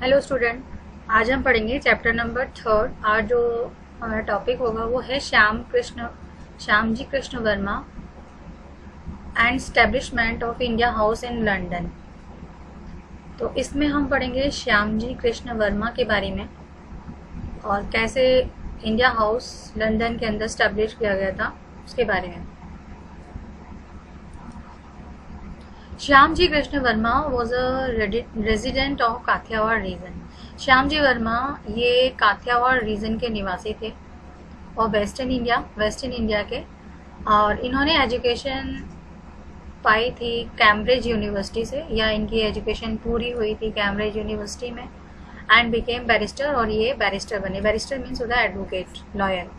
Hello student, आज हम पढ़ेंगे चैप्टर नंबर 3। आज जो हमारा टॉपिक होगा वो है Shyamji Krishna Verma and establishment of India house in London. तो इसमें हम पढ़ेंगे श्यामजी कृष्ण वर्मा के बारे में और कैसे इंडिया हाउस लंदन के अंदर स्टैब्लिश किया गया था उसके बारे में। Shyamji Krishna Varma was a resident of Kathiawar region. Shyamji Varma ये काठियावाड़ रीजन के निवासी थे और वेस्टर्न इंडिया के, और इन्होंने एजुकेशन पाई थी कैम्ब्रिज यूनिवर्सिटी से, या इनकी एजुकेशन पूरी हुई थी कैम्ब्रिज यूनिवर्सिटी में, एंड बिकेम बैरिस्टर, और ये बैरिस्टर बने। बैरिस्टर मीन्स होता है advocate, lawyer.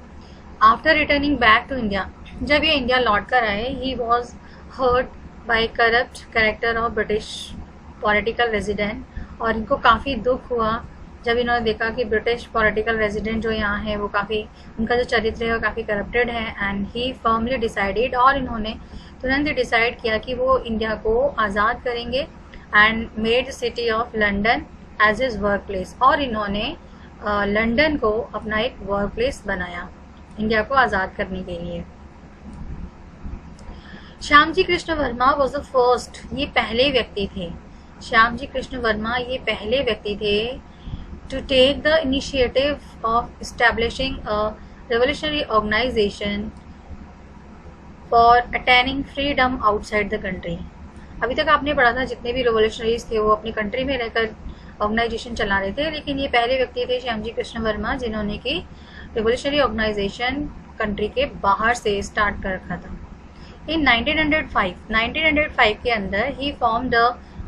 After returning back to India, जब ये इंडिया लौट कर आए, he was hurt by corrupt character of British political resident, और इनको काफ़ी दुख हुआ जब इन्होंने देखा कि ब्रिटिश पॉलिटिकल रेजिडेंट जो यहाँ है वो काफ़ी, उनका जो चरित्र है वो काफ़ी करप्टेड है। एंड ही फर्मली डिसाइडेड, और इन्होंने तुरंत ही डिसाइड किया कि वो इंडिया को आज़ाद करेंगे, and made city of London as his work place, और इन्होंने लंदन को अपना एक वर्क प्लेस बनाया इंडिया को आज़ाद करने के लिए। Shyamji Krishna Varma was the first, ये पहले व्यक्ति थे। श्यामजी कृष्ण वर्मा ये पहले व्यक्ति थे to take the initiative of establishing a revolutionary organization for attaining freedom outside the country. अभी तक आपने पढ़ा था जितने भी रेवोल्यूशनरीज थे वो अपनी कंट्री में रहकर ऑर्गेनाइजेशन चला रहे थे, लेकिन ये पहले व्यक्ति थे श्यामजी कृष्ण वर्मा जिन्होंने की रेवोल्यूशनरी ऑर्गेनाइजेशन कंट्री के बाहर से स्टार्ट कर रखा था। इन 1905 के अंदर ही फॉर्म द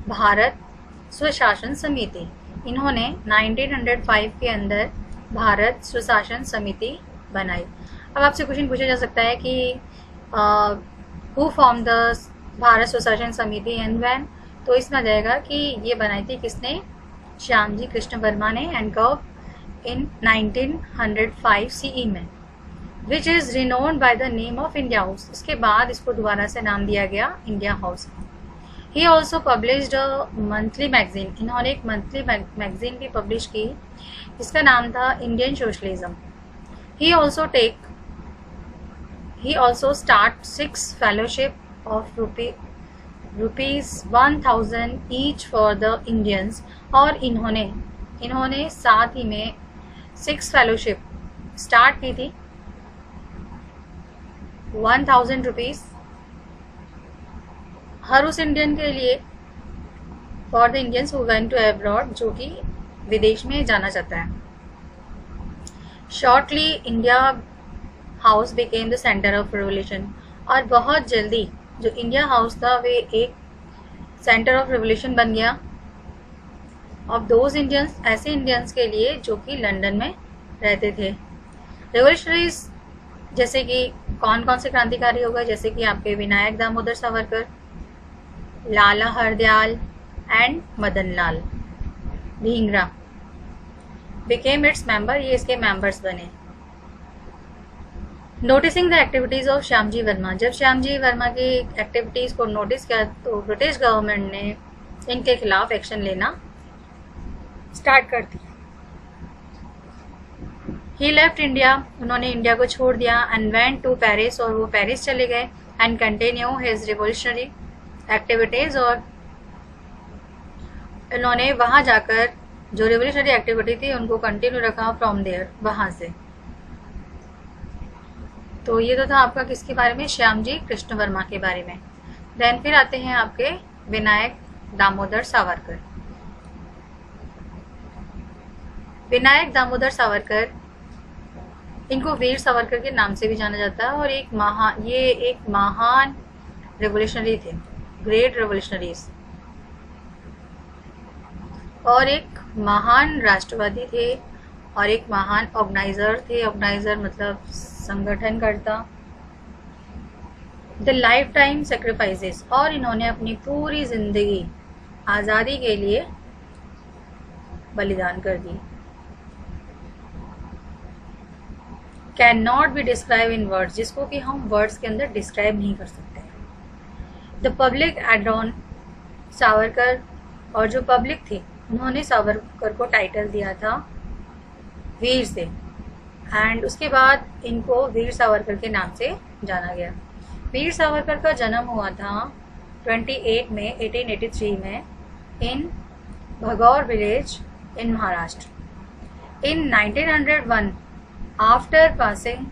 भारत स्वशासन समिति। इन्होंने 1905 के अंदर भारत स्वशासन समिति बनाई। अब आपसे क्वेश्चन पूछा जा सकता है कि हु फॉर्म द भारत स्वशासन समिति एंड व्हेन, तो इसमें आ जाएगा कि ये बनाई थी किसने, श्यामजी कृष्ण वर्मा ने, एंड कब, इन 1905 CE में, which is renowned by the name of India house. इसके बाद इसको दोबारा से नाम दिया गया India house. He also published a monthly magazine. इन्होंने एक मंथली मैगजीन भी पब्लिश की जिसका नाम था Indian socialism. He also start 6 fellowship of ₹1000 each for the Indians, और इन्होंने साथ ही में 6 फेलोशिप स्टार्ट की थी 1000 रुपीज़ हर उस इंडियन के लिए, for the Indians who went to abroad, जो कि विदेश में जाना चाहता है। Shortly India house became the centre of revolution, और बहुत जल्दी जो इंडिया हाउस था वे एक सेंटर ऑफ रिवोल्यूशन बन गया ऑफ दोज इंडियंस, ऐसे इंडियंस के लिए जो कि लंदन में रहते थे। रिवोल्यूशनरीज जैसे कि कौन कौन से क्रांतिकारी हो गए, जैसे कि आपके Vinayak Damodar Savarkar, Lala Hardayal and Madan Lal Dhingra became its member, ये इसके मेंबर्स बने। Noticing the activities of Shyamji Varma, जब श्यामजी वर्मा की एक्टिविटीज को नोटिस किया तो ब्रिटिश गवर्नमेंट ने इनके खिलाफ एक्शन लेना स्टार्ट कर दिया। ही लेफ्ट इंडिया, उन्होंने इंडिया को छोड़ दिया, एंड वेंट टू पेरिस, और वो पेरिस चले गए, and continue his revolutionary activities, और इन्होंने वहाँ जाकर जो रिवोल्यूशनरी एक्टिविटी थी उनको कंटिन्यू रखा फ्रॉम देयर, वहाँ से। तो ये तो था आपका किसके बारे में, श्यामजी कृष्ण वर्मा के बारे में। देन फिर आते हैं आपके विनायक दामोदर सावरकर। विनायक दामोदर सावरकर, इनको वीर सावरकर के नाम से भी जाना जाता है, और ये एक महान रेवोल्यूशनरी थे, ग्रेट रेवोल्यूशनरीज, और एक महान राष्ट्रवादी थे, और एक महान ऑर्गेनाइजर थे। ऑर्गेनाइजर मतलब संगठनकर्ता। द लाइफ टाइम सेक्रीफाइसेस, और इन्होंने अपनी पूरी जिंदगी आज़ादी के लिए बलिदान कर दी। Cannot be describe in words, जिसको कि हम वर्ड्स के अंदर डिस्क्राइब नहीं कर सकते। द पब्लिक एडॉन सावरकर, और जो पब्लिक थी उन्होंने सावरकर को टाइटल दिया था वीर से, एंड उसके बाद इनको वीर सावरकर के नाम से जाना गया। वीर सावरकर का जन्म हुआ था 28 मई 1883 में in Bhagur village in Maharashtra. In 1901 after passing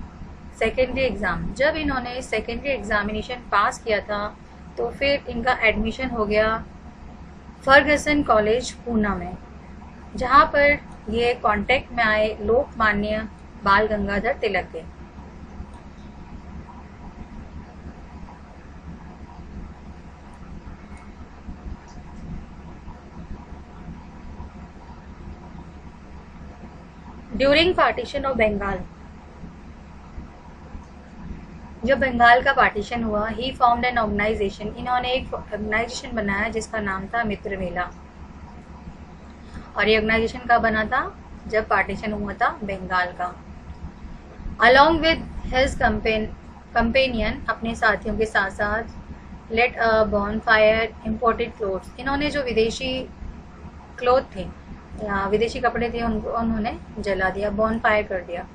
secondary exam, जब इन्होंने सेकेंडरी एग्जामिनेशन पास किया था तो फिर इनका एडमिशन हो गया फर्गसन कॉलेज पूना में, जहाँ पर ये कांटेक्ट में आए लोकमान्य बाल गंगाधर तिलक के। ड्यूरिंग पार्टीशन ऑफ बंगाल, जब बंगाल का पार्टीशन हुआ, ही फॉर्म्ड एन ऑर्गेनाइजेशन, इन्होंने एक ऑर्गेनाइजेशन बनाया जिसका नाम था मित्र मेला। और ये ऑर्गेनाइजेशन कब बना था? जब पार्टीशन हुआ था बंगाल का। अलॉन्ग विद हिज कंपेनियन, अपने साथियों के साथ साथ, लेट अ बॉनफायर इम्पोर्टेड क्लोथ्स, इन्होंने जो विदेशी क्लोथ थे या विदेशी कपड़े थे उनको उन्होंने जला दिया, बॉनफायर कर दिया।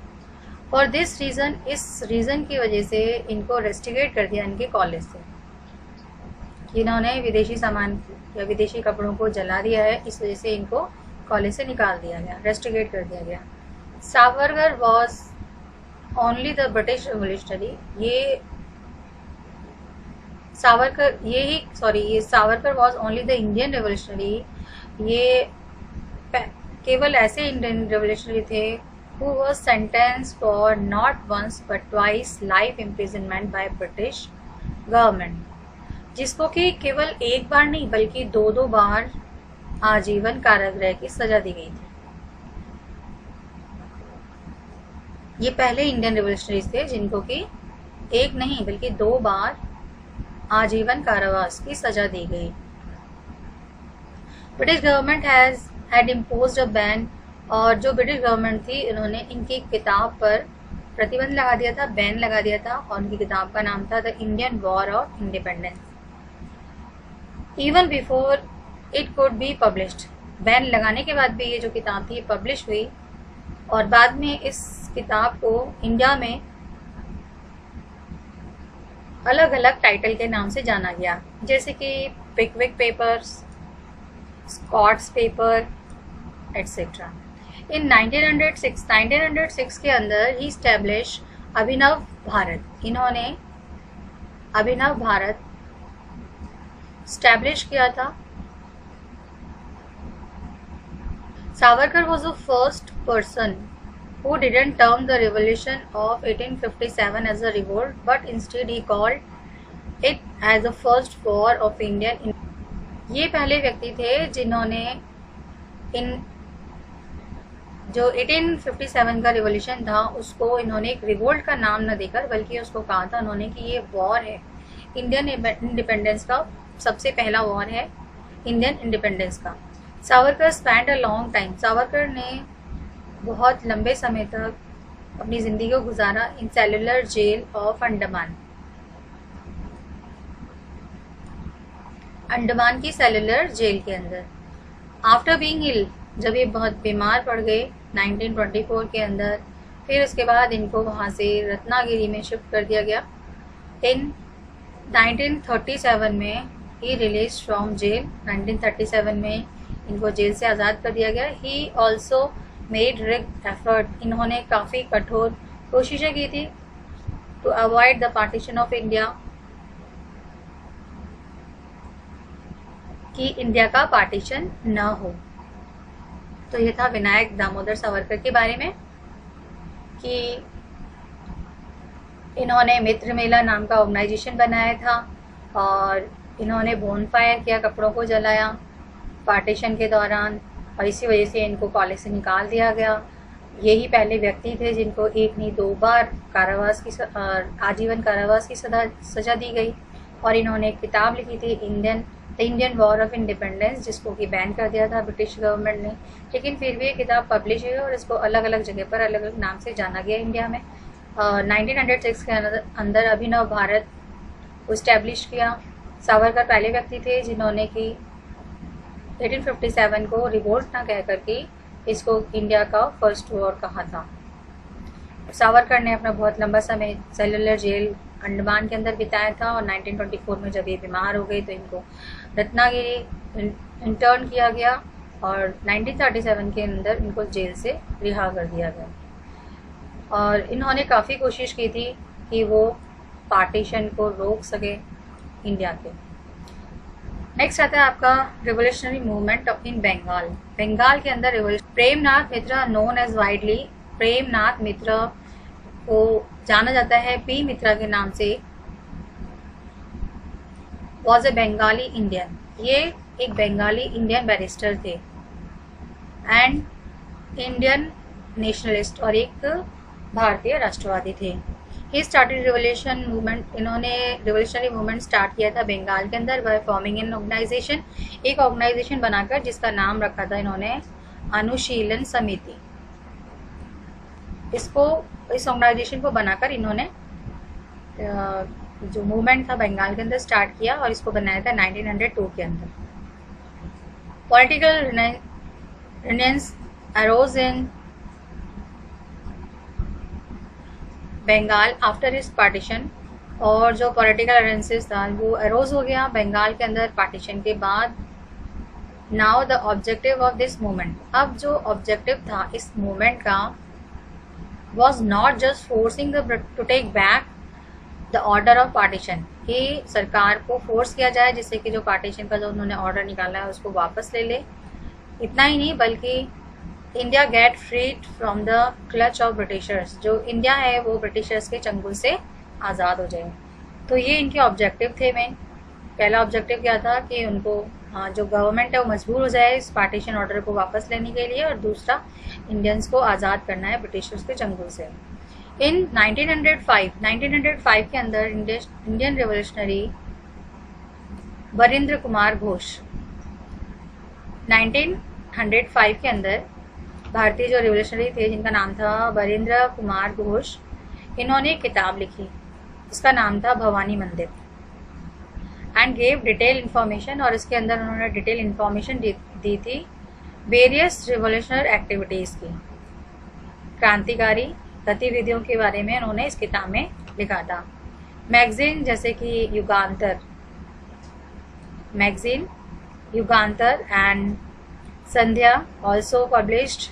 फॉर दिस रीज़न, इस रीज़न की वजह से इनको रेस्टिगेट कर दिया इनके कॉलेज से। इन्होंने विदेशी सामान या विदेशी कपड़ों को जला दिया है, इस वजह से इनको कॉलेज से निकाल दिया गया, रेस्टिगेट कर दिया गया। Savarkar was only the British revolutionary, ये Savarkar was only the Indian revolutionary, ये केवल ऐसे इंडियन रिवोल्यूशनरी थे who was sentenced for not once but twice life imprisonment by British government, जिसको कि केवल एक बार नहीं बल्कि दो बार आजीवन कारागृह की सजा दी गई थी। ये पहले इंडियन रिवोल्यूशनरीज थे जिनको कि एक नहीं बल्कि 2 बार आजीवन कारावास की सजा दी गई। British government had imposed a ban, और जो ब्रिटिश गवर्नमेंट थी इन्होंने इनकी किताब पर प्रतिबंध लगा दिया था, बैन लगा दिया था, और उनकी किताब का नाम था the Indian war of independence. Even before it could be published, ban लगाने के बाद भी ये जो किताब थी पब्लिश हुई, और बाद में इस किताब को इंडिया में अलग अलग टाइटल के नाम से जाना गया, जैसे कि पिकविक पेपर्स, स्कॉट्स पेपर एटसेट्रा। इन 1906 के अंदर ही स्टैब्लिश अभिनव भारत, इन्होंने अभिनव भारत स्टैब्लिश किया था। Savarkar was the first person who didn't term the revolution of 1857 as a revolt, but instead he called it as the first war of Indian। ये पहले व्यक्ति थे जिन्होंने इन जो 1857 का रिवॉल्यूशन था उसको इन्होंने एक रिवोल्ट का नाम न देकर बल्कि उसको कहा था उन्होंने कि ये वॉर है, इंडियन इंडिपेंडेंस का सबसे पहला वॉर है इंडियन इंडिपेंडेंस का। Savarkar spend a long time, Savarkar ने बहुत लंबे समय तक अपनी ज़िंदगी को गुजारा in cellular jail of Andaman, Andaman की सेलुलर जेल के अंदर। आफ्टर बीइंग इल, जब ये बहुत बीमार पड़ गए 1924 के अंदर, फिर उसके बाद इनको वहाँ से रत्नागिरी में शिफ्ट कर दिया गया। इन 1937 में ही रिलीज फ्रॉम जेल, 1937 में इनको जेल से आज़ाद कर दिया गया। He also made rigid effort, इन्होंने काफ़ी कठोर कोशिशें की थी to avoid the partition of India, कि इंडिया का पार्टीशन न हो। तो ये था विनायक दामोदर सावरकर के बारे में कि इन्होंने मित्र मेला नाम का ऑर्गेनाइजेशन बनाया था और इन्होंने बोनफायर किया, कपड़ों को जलाया पार्टीशन के दौरान, और इसी वजह से इनको कॉलेज से निकाल दिया गया। यही पहले व्यक्ति थे जिनको एक नहीं 2 बार कारावास की आजीवन कारावास की सजा दी गई। और इन्होंने एक किताब लिखी थी the Indian war of independence, जिसको कि बैन कर दिया था ब्रिटिश गवर्नमेंट ने, लेकिन फिर भी ये किताब पब्लिश हुई और इसको अलग अलग जगह पर अलग अलग नाम से जाना गया इंडिया में। 1906 के अंदर अभिनव भारत को इस्टेब्लिश किया। सावरकर पहले व्यक्ति थे जिन्होंने कि 1857 को रिवोल्ट ना कह करके इसको इंडिया का फर्स्ट वॉर कहा था। सावरकर ने अपना बहुत लंबा समय सेलुलर जेल अंडमान के अंदर बिताया था और 1924 में जब ये बीमार हो गई तो इनको रत्नागिरी इंटर्न किया गया और 1937 के अंदर इनको जेल से रिहा कर दिया गया। और इन्होंने काफ़ी कोशिश की थी कि वो पार्टीशन को रोक सके इंडिया के। नेक्स्ट आता है आपका revolutionary movement in Bengal. Bengal के अंदर Premnath Mitra known as widely, Premnath Mitra को जाना जाता है पी मित्रा के नाम से, वॉज ए बंगाली इंडियन। ये एक बंगाली इंडियन बैरिस्टर थे एंड इंडियन नेशनलिस्ट और एक भारतीय राष्ट्रवादी थे। ही स्टार्टेड रिवोल्यूशन मूवमेंट, इन्होंने रिवोल्यूशनरी मूवमेंट स्टार्ट किया था बंगाल के अंदर बाय फॉर्मिंग एन ऑर्गेनाइजेशन, एक ऑर्गेनाइजेशन बनाकर जिसका नाम रखा था इन्होंने अनुशीलन समिति। इस ऑर्गेनाइजेशन को बनाकर इन्होंने जो मूवमेंट था बंगाल के अंदर स्टार्ट किया और इसको बनाया था 1902 के अंदर। पॉलिटिकल रिनेंस अरोज इन बंगाल आफ्टर इस पार्टीशन, और जो पॉलिटिकल अरेंसेस था वो अरोज हो गया बंगाल के अंदर पार्टीशन के बाद। Now the objective of this movement, अब जो ऑब्जेक्टिव था इस मूवमेंट का was not just forcing to take back the order of partition, कि सरकार को फोर्स किया जाए जिससे कि जो पार्टीशन का जो उन्होंने ऑर्डर निकाला है उसको वापस ले ले। इतना ही नहीं बल्कि India get freed from the clutch of Britishers, जो इंडिया है वो ब्रिटिशर्स के चंगुल से आज़ाद हो जाए। तो ये इनके ऑब्जेक्टिव थे। मेन पहला ऑब्जेक्टिव क्या था कि उनको जो गवर्नमेंट है वो मजबूर हो जाए इस पार्टीशन ऑर्डर को वापस लेने के लिए, और दूसरा इंडियंस को आज़ाद करना है ब्रिटिशर्स के चंगुल से। इन 1905 के अंदर इंडियन रेवोल्यूशनरी बरिंद्र कुमार घोष, 1905 के अंदर भारतीय जो रिवोल्यूशनरी थे जिनका नाम था बरिंद्र कुमार घोष, इन्होंने एक किताब लिखी, इसका नाम था भवानी मंदिर एंड गेव डिटेल इन्फॉर्मेशन, और इसके अंदर उन्होंने डिटेल इन्फॉर्मेशन दी थी वेरियस रिवोल्यूशनरी एक्टिविटीज़ की, क्रांतिकारी गतिविधियों के बारे में उन्होंने इस किताब में लिखा था। मैगजीन जैसे कि युगांतर एंड संध्या ऑल्सो पब्लिश्ड,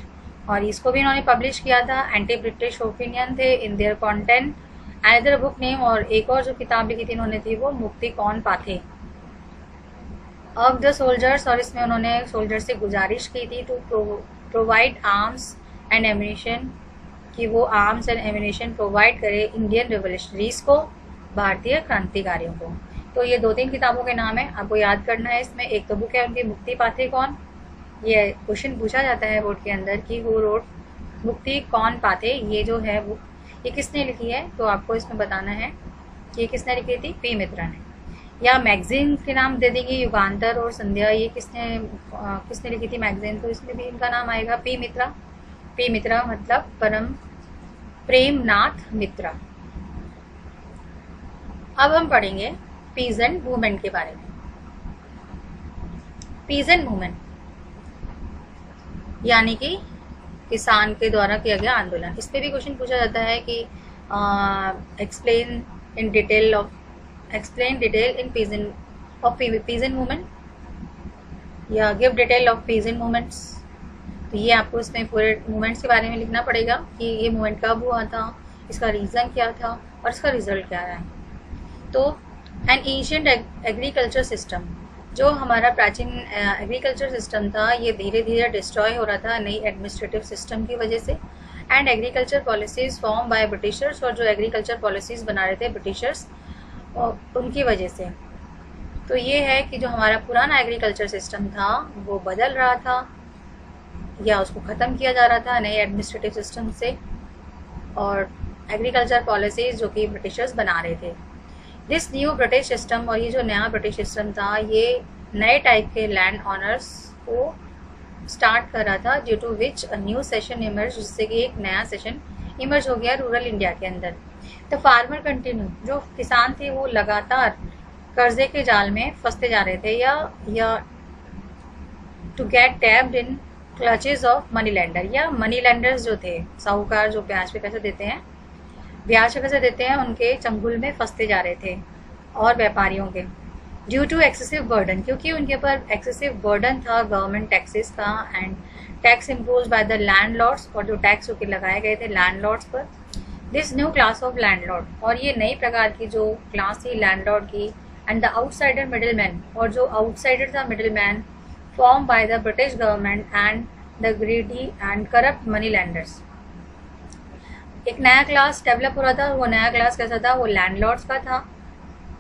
और इसको भी इन्होंने पब्लिश किया था। एंटी ब्रिटिश ओपिनियन थे in their content, another book name, और एक और जो किताब लिखी थी इन्होंने थी वो मुक्ति कौन पाथे ऑफ द सोल्जर्स, और इसमें उन्होंने सोल्जर से गुजारिश की थी to provide arms and ammunition, कि वो आर्म्स एंड एम्यूनिशन प्रोवाइड करे इंडियन रिवोल्यूशनरीज को, भारतीय क्रांतिकारियों को। तो ये 2-3 किताबों के नाम है, आपको याद करना है। इसमें एक तो बुक है उनकी मुक्ति पाथे कौन, ये क्वेश्चन पूछा जाता है बोर्ड के अंदर कि हु रोट मुक्ति कौन पाथे, ये जो है बुक ये किसने लिखी है, तो आपको इसमें बताना है कि ये किसने लिखी थी, पी मित्रा ने। या मैगजीन के नाम दे देंगे युगांतर और संध्या, ये किसने लिखी थी मैगजीन, तो इसमें भी इनका नाम आएगा पी मित्रा। पी मित्रा मतलब प्रेमनाथ मित्रा। अब हम पढ़ेंगे पीजेंट मूवमेंट के बारे में। पीजेंट मूवमेंट यानी कि किसान के द्वारा किया गया आंदोलन। इस पे भी क्वेश्चन पूछा जाता है कि explain detail in peasant movement या give detail of peasant movements. तो ये आपको इसमें पूरे मूवमेंट्स के बारे में लिखना पड़ेगा कि ये मूवमेंट कब हुआ था, इसका रीज़न क्या था और इसका रिजल्ट क्या रहा है। तो एन एंशिएंट एग्रीकल्चर सिस्टम, जो हमारा प्राचीन एग्रीकल्चर सिस्टम था ये धीरे धीरे डिस्ट्रॉय हो रहा था नई एडमिनिस्ट्रेटिव सिस्टम की वजह से, and agriculture policies form by Britishers, और जो एग्रीकल्चर पॉलिसीज़ बना रहे थे ब्रिटिशर्स उनकी वजह से। तो ये है कि जो हमारा पुराना एग्रीकल्चर सिस्टम था वो बदल रहा था या उसको ख़त्म किया जा रहा था नए एडमिनिस्ट्रेटिव सिस्टम से, और एग्रीकल्चर पॉलिसीज़ जो कि ब्रिटिशर्स बना रहे थे। दिस न्यू ब्रिटिश सिस्टम, और ये जो नया ब्रिटिश सिस्टम था ये नए टाइप के लैंड ऑनर्स को स्टार्ट कर रहा था, due to which a new session emerge, जिससे कि एक नया सेशन इमर्ज हो गया रूरल इंडिया के अंदर। द फार्मर कंटिन्यू, जो किसान थे वो लगातार कर्जे के जाल में फंसते जा रहे थे या to get trapped in clutches of money lender, या मनी लेंडर्स जो थे, साहूकार जो ब्याज पे पैसे देते हैं, ब्याज पे पैसे देते हैं, उनके चंगुल में फंसते जा रहे थे, और व्यापारियों के, ड्यू टू एक्सेसिव बर्डन, क्योंकि उनके ऊपर एक्सेसिव बर्डन था गवर्नमेंट टैक्सेस का, and tax impose by the landlords, और जो टैक्स जो कि लगाए गए थे लैंडलॉर्ड्स पर। This new class of landlord, और ये नई प्रकार की जो क्लास थी लैंडलॉर्ड की, and the outsider middle man, और जो आउटसाइडर था middle man, form by the British government and the greedy and corrupt money landers. एक नया क्लास डेवलप हो रहा था, वो नया क्लास कैसा था, वो लैंडलॉर्ड्स का था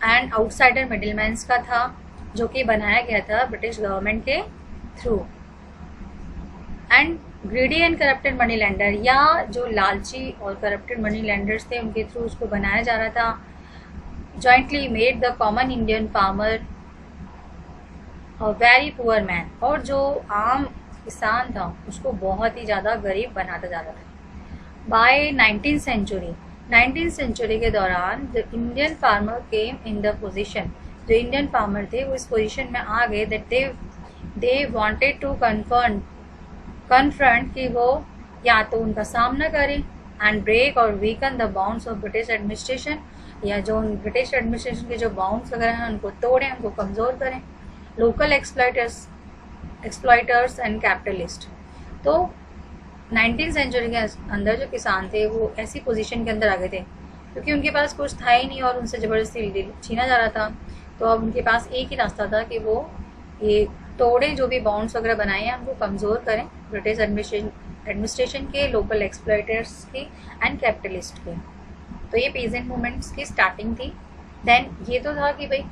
एंड आउटसाइडर मिडिलमैन्स का था, जो कि बनाया गया था ब्रिटिश गवर्नमेंट के through. And greedy and corrupted money lender, या जो लालची और करप्टेड मनी लैंडर्स थे, उनके थ्रू उसको बनाया जा रहा था। Jointly made the common Indian farmer a very poor man, और जो आम किसान था उसको बहुत ही ज़्यादा गरीब बनाता जा रहा था। बाय 19th सेंचुरी के दौरान the Indian farmer came in the position, जो इंडियन फार्मर थे वो इस पोजीशन में आ गए that they wanted to confront कि वो या तो उनका सामना करें एंड ब्रेक और weaken the bounds of British administration, या जो ब्रिटिश एडमिनिस्ट्रेशन के जो बाउंड्स वगैरह हैं उनको तोड़ें, उनको कमज़ोर करें। लोकल एक्सप्लॉयटर्स एंड कैपिटलिस्ट, तो 19th सेंचुरी के अंदर जो किसान थे वो ऐसी पोजीशन के अंदर आ गए थे क्योंकि उनके पास कुछ था ही नहीं और उनसे ज़बरदस्ती छीना जा रहा था। तो अब उनके पास एक ही रास्ता था कि वो ये तोड़े, जो भी बाउंड्स वगैरह बनाए हैं उनको कमज़ोर करें, ब्रिटिश एडमिनिस्ट्रेशन के, लोकल एक्सप्लॉयटर्स के एंड कैपिटलिस्ट के। तो ये पीजेंट मूवमेंट्स की स्टार्टिंग थी। देन ये तो था कि भाई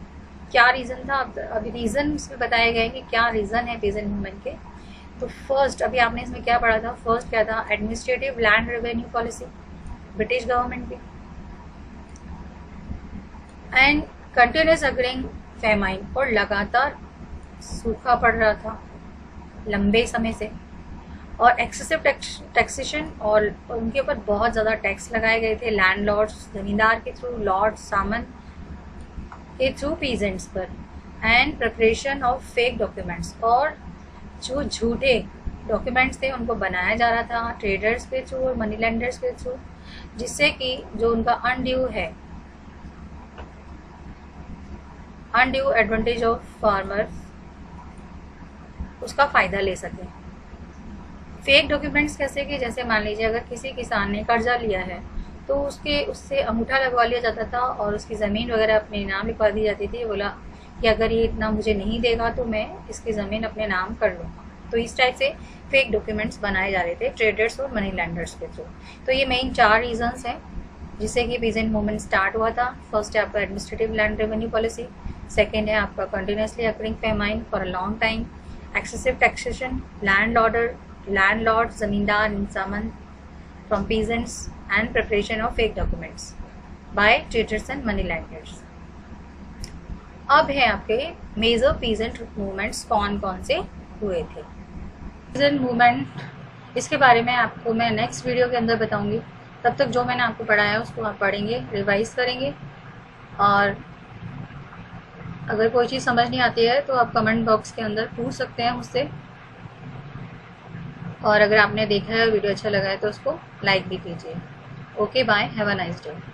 क्या रीज़न था, अभी रीज़न इसमें बताए गए कि क्या रीज़न है पीजेंट मूवमेंट के। तो फर्स्ट, अभी आपने इसमें क्या पढ़ा था, फर्स्ट क्या था, administrative land revenue policy British government की, एंड कंटिन्यूस अकरिंग फेमाइन, और लगातार सूखा पड़ रहा था लंबे समय से, और एक्सेसिव टैक्सेशन, और उनके ऊपर बहुत ज़्यादा टैक्स लगाए गए थे लैंडलॉर्ड्स, जमींदार के थ्रू, लॉर्ड सामन के थ्रू पीजेंट्स पर, and preparation of fake documents, और जो झूठे डॉक्यूमेंट्स थे उनको बनाया जा रहा था ट्रेडर्स के थ्रू और मनी लेंडर्स के थ्रू, जिससे कि जो उनका अनड्यू एडवांटेज ऑफ फार्मर उसका फ़ायदा ले सके। फेक डॉक्यूमेंट्स कैसे कि जैसे मान लीजिए अगर किसी किसान ने कर्जा लिया है तो उससे अंगूठा लगवा लिया जाता था और उसकी ज़मीन वगैरह अपने नाम लिखवा दी जाती थी। बोला कि अगर ये इतना मुझे नहीं देगा तो मैं इसकी ज़मीन अपने नाम कर लूँगा। तो इस टाइप से फेक डॉक्यूमेंट्स बनाए जा रहे थे ट्रेडर्स और मनी लैंडर्स के थ्रू। तो ये मेन 4 रीजंस हैं जिससे कि पीजेंट मूवमेंट स्टार्ट हुआ था। फर्स्ट है आपका administrative land revenue policy, second है आपका continuously occurring famine for a long time, excessive taxation, landlord zamindar इंसामन from peasants, and preparation of fake documents by traders and moneylenders. अब है आपके मेजर पीजेंट मूवमेंट्स कौन कौन से हुए थे। पीजेंट मूवमेंट इसके बारे में आपको मैं नेक्स्ट वीडियो के अंदर बताऊंगी। तब तक जो मैंने आपको पढ़ाया उसको आप पढ़ेंगे, रिवाइज करेंगे, और अगर कोई चीज़ समझ नहीं आती है तो आप कमेंट बॉक्स के अंदर पूछ सकते हैं मुझसे। और अगर आपने देखा है वीडियो अच्छा लगा है तो उसको लाइक भी कीजिए। Okay bye, have a nice day.